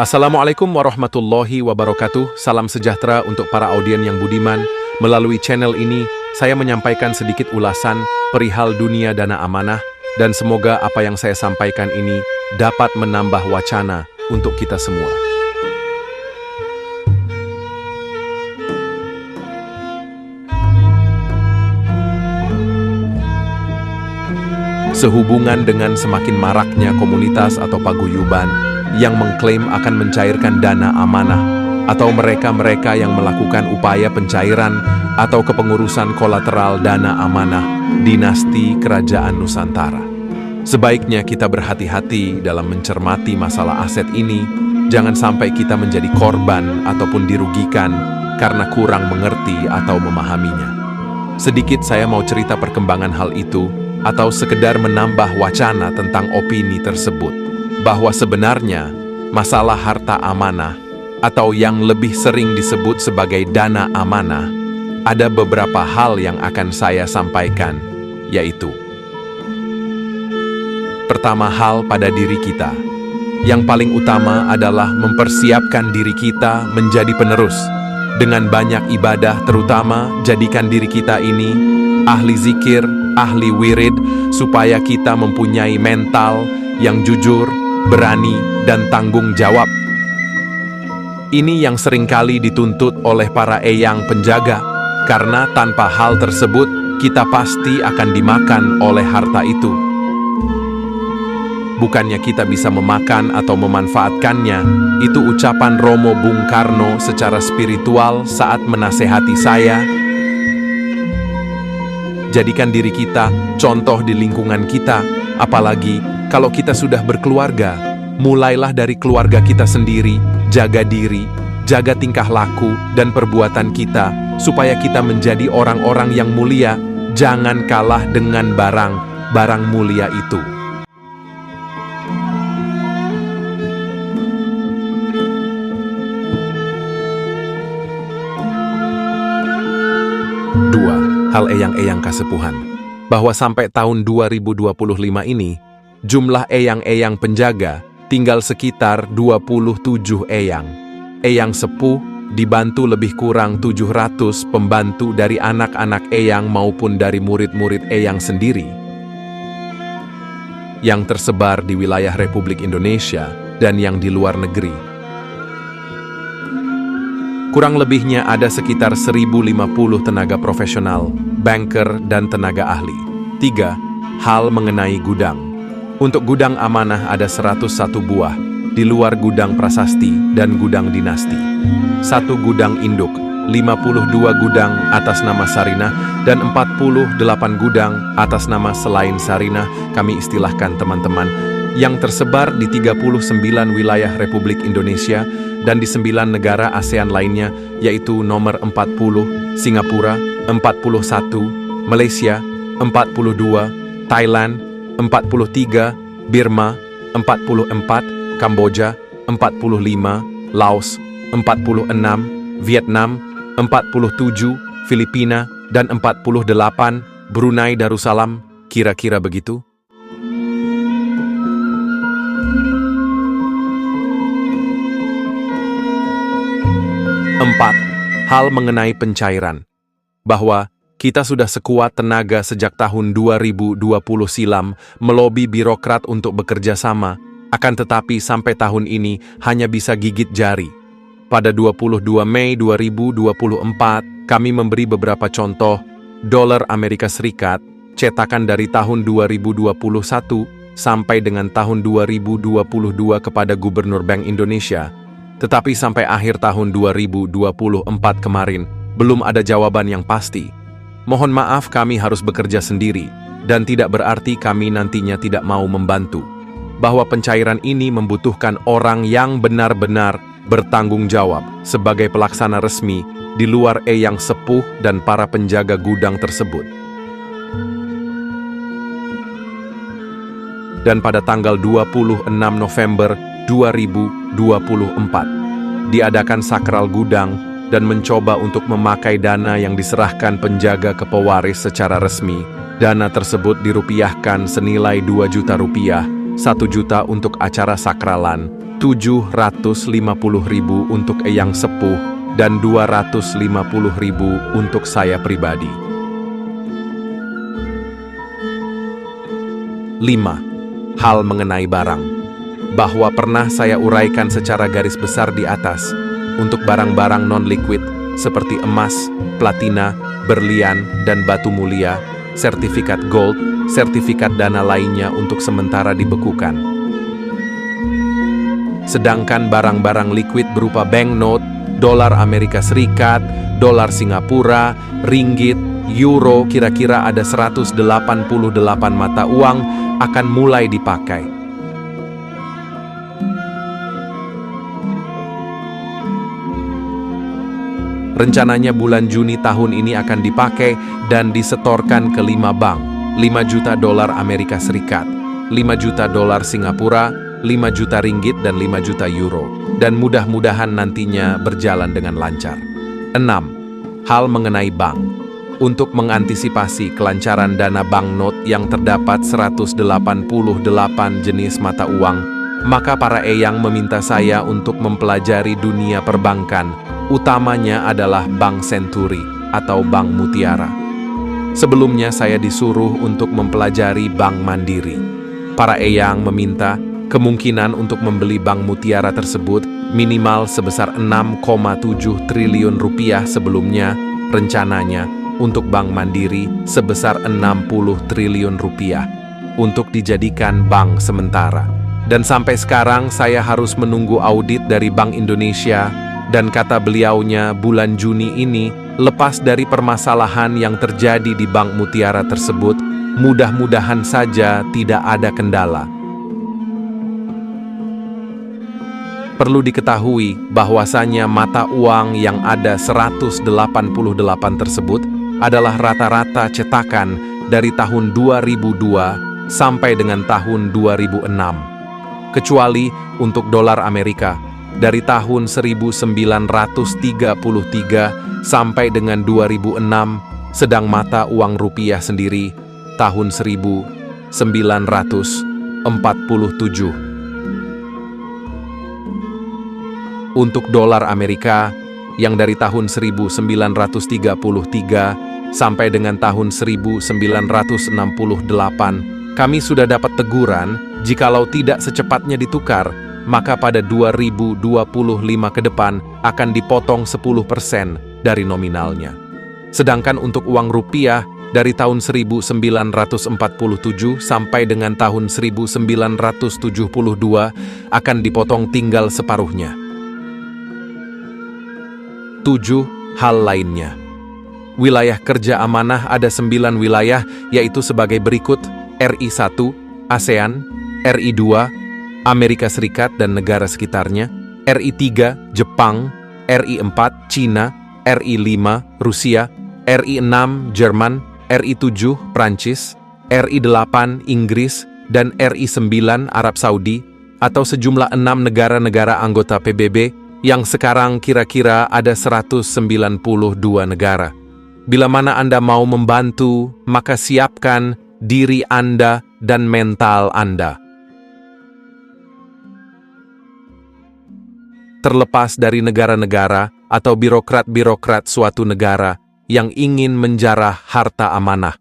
Assalamualaikum warahmatullahi wabarakatuh. Salam sejahtera untuk para audien yang budiman. Melalui channel ini, saya menyampaikan sedikit ulasan perihal dunia dana amanah, dan semoga apa yang saya sampaikan ini dapat menambah wacana untuk kita semua. Sehubungan dengan semakin maraknya komunitas atau paguyuban yang mengklaim akan mencairkan dana amanah, atau mereka-mereka yang melakukan upaya pencairan atau kepengurusan kolateral dana amanah dinasti Kerajaan Nusantara. Sebaiknya kita berhati-hati dalam mencermati masalah aset ini, jangan sampai kita menjadi korban ataupun dirugikan karena kurang mengerti atau memahaminya. Sedikit saya mau cerita perkembangan hal itu, atau sekedar menambah wacana tentang opini tersebut, bahwa sebenarnya masalah harta amanah atau yang lebih sering disebut sebagai dana amanah, ada beberapa hal yang akan saya sampaikan, yaitu pertama, hal pada diri kita. Yang paling utama adalah mempersiapkan diri kita menjadi penerus. Dengan banyak ibadah, terutama jadikan diri kita ini ahli zikir, ahli wirid, supaya kita mempunyai mental yang jujur, berani, dan tanggung jawab. Ini yang seringkali dituntut oleh para eyang penjaga, karena tanpa hal tersebut, kita pasti akan dimakan oleh harta itu. Bukannya kita bisa memakan atau memanfaatkannya, itu ucapan Romo Bung Karno secara spiritual saat menasehati saya. Jadikan diri kita contoh di lingkungan kita, apalagi kalau kita sudah berkeluarga. Mulailah dari keluarga kita sendiri, jaga diri, jaga tingkah laku dan perbuatan kita, supaya kita menjadi orang-orang yang mulia. Jangan kalah dengan barang mulia itu. Dua, hal eyang-eyang kasepuhan. Bahwa sampai tahun 2025 ini, jumlah eyang-eyang penjaga tinggal sekitar 27 eyang. Eyang sepuh dibantu lebih kurang 700 pembantu dari anak-anak eyang maupun dari murid-murid eyang sendiri, yang tersebar di wilayah Republik Indonesia dan yang di luar negeri. Kurang lebihnya ada sekitar 1050 tenaga profesional, banker, dan tenaga ahli. 3. Hal mengenai gudang. Untuk gudang amanah ada 101 buah, di luar gudang prasasti dan gudang dinasti. 1 gudang induk, 52 gudang atas nama Sarinah, dan 48 gudang atas nama selain Sarinah, kami istilahkan teman-teman, yang tersebar di 39 wilayah Republik Indonesia dan di 9 negara ASEAN lainnya, yaitu nomor 40, Singapura, 41, Malaysia, 42, Thailand, 43, Birma, 44, Kamboja, 45, Laos, 46, Vietnam, 47, Filipina, dan 48, Brunei Darussalam, kira-kira begitu. 4. Hal mengenai pencairan. Bahwa kita sudah sekuat tenaga sejak tahun 2020 silam melobi birokrat untuk bekerja sama, akan tetapi sampai tahun ini hanya bisa gigit jari. Pada 22 Mei 2024, kami memberi beberapa contoh dolar Amerika Serikat cetakan dari tahun 2021 sampai dengan tahun 2022 kepada Gubernur Bank Indonesia. Tetapi sampai akhir tahun 2024 kemarin, belum ada jawaban yang pasti. Mohon maaf, kami harus bekerja sendiri, dan tidak berarti kami nantinya tidak mau membantu. Bahwa pencairan ini membutuhkan orang yang benar-benar bertanggung jawab sebagai pelaksana resmi di luar eyang sepuh dan para penjaga gudang tersebut. Dan pada tanggal 26 November 2024, diadakan sakral gudang dan mencoba untuk memakai dana yang diserahkan penjaga ke pewaris secara resmi. Dana tersebut dirupiahkan senilai 2 juta rupiah, 1 juta untuk acara sakralan, 750.000 untuk Eyang Sepuh, dan 250.000 untuk saya pribadi. 5. Hal mengenai barang. Bahwa pernah saya uraikan secara garis besar di atas, untuk barang-barang non-liquid seperti emas, platina, berlian, dan batu mulia, sertifikat gold, sertifikat dana lainnya untuk sementara dibekukan. Sedangkan barang-barang liquid berupa banknote, dolar Amerika Serikat, dolar Singapura, ringgit, euro, kira-kira ada 188 mata uang akan mulai dipakai. Rencananya bulan Juni tahun ini akan dipakai dan disetorkan ke 5 bank, 5 juta dolar Amerika Serikat, 5 juta dolar Singapura, 5 juta ringgit dan 5 juta euro, dan mudah-mudahan nantinya berjalan dengan lancar. 6. Hal mengenai bank. Untuk mengantisipasi kelancaran dana banknot yang terdapat 188 jenis mata uang, maka para eyang meminta saya untuk mempelajari dunia perbankan, utamanya adalah Bank Senturi atau Bank Mutiara. Sebelumnya saya disuruh untuk mempelajari Bank Mandiri. Para eyang meminta kemungkinan untuk membeli Bank Mutiara tersebut minimal sebesar 6,7 triliun rupiah sebelumnya, rencananya untuk Bank Mandiri sebesar 60 triliun rupiah untuk dijadikan bank sementara. Dan sampai sekarang saya harus menunggu audit dari Bank Indonesia, dan kata beliaunya bulan Juni ini, lepas dari permasalahan yang terjadi di Bank Mutiara tersebut, mudah-mudahan saja tidak ada kendala. Perlu diketahui bahwasanya mata uang yang ada 188 tersebut adalah rata-rata cetakan dari tahun 2002 sampai dengan tahun 2006. Kecuali untuk dolar Amerika, dari tahun 1933 sampai dengan 2006, sedang mata uang rupiah sendiri tahun 1947. Untuk dolar Amerika yang dari tahun 1933 sampai dengan tahun 1968, kami sudah dapat teguran jikalau tidak secepatnya ditukar, maka pada 2025 ke depan akan dipotong 10% dari nominalnya. Sedangkan untuk uang rupiah dari tahun 1947 sampai dengan tahun 1972 akan dipotong tinggal separuhnya. 7. Hal lainnya. Wilayah kerja amanah ada 9 wilayah, yaitu sebagai berikut: RI 1, ASEAN, RI 2, Amerika Serikat dan negara sekitarnya, RI 3, Jepang, RI 4, Cina, RI 5, Rusia, RI 6, Jerman, RI 7, Prancis, RI 8, Inggris, dan RI 9, Arab Saudi, atau sejumlah 6 negara-negara anggota PBB, yang sekarang kira-kira ada 192 negara. Bila mana Anda mau membantu, maka siapkan diri Anda dan mental Anda. Terlepas dari negara-negara atau birokrat-birokrat suatu negara yang ingin menjarah harta amanah,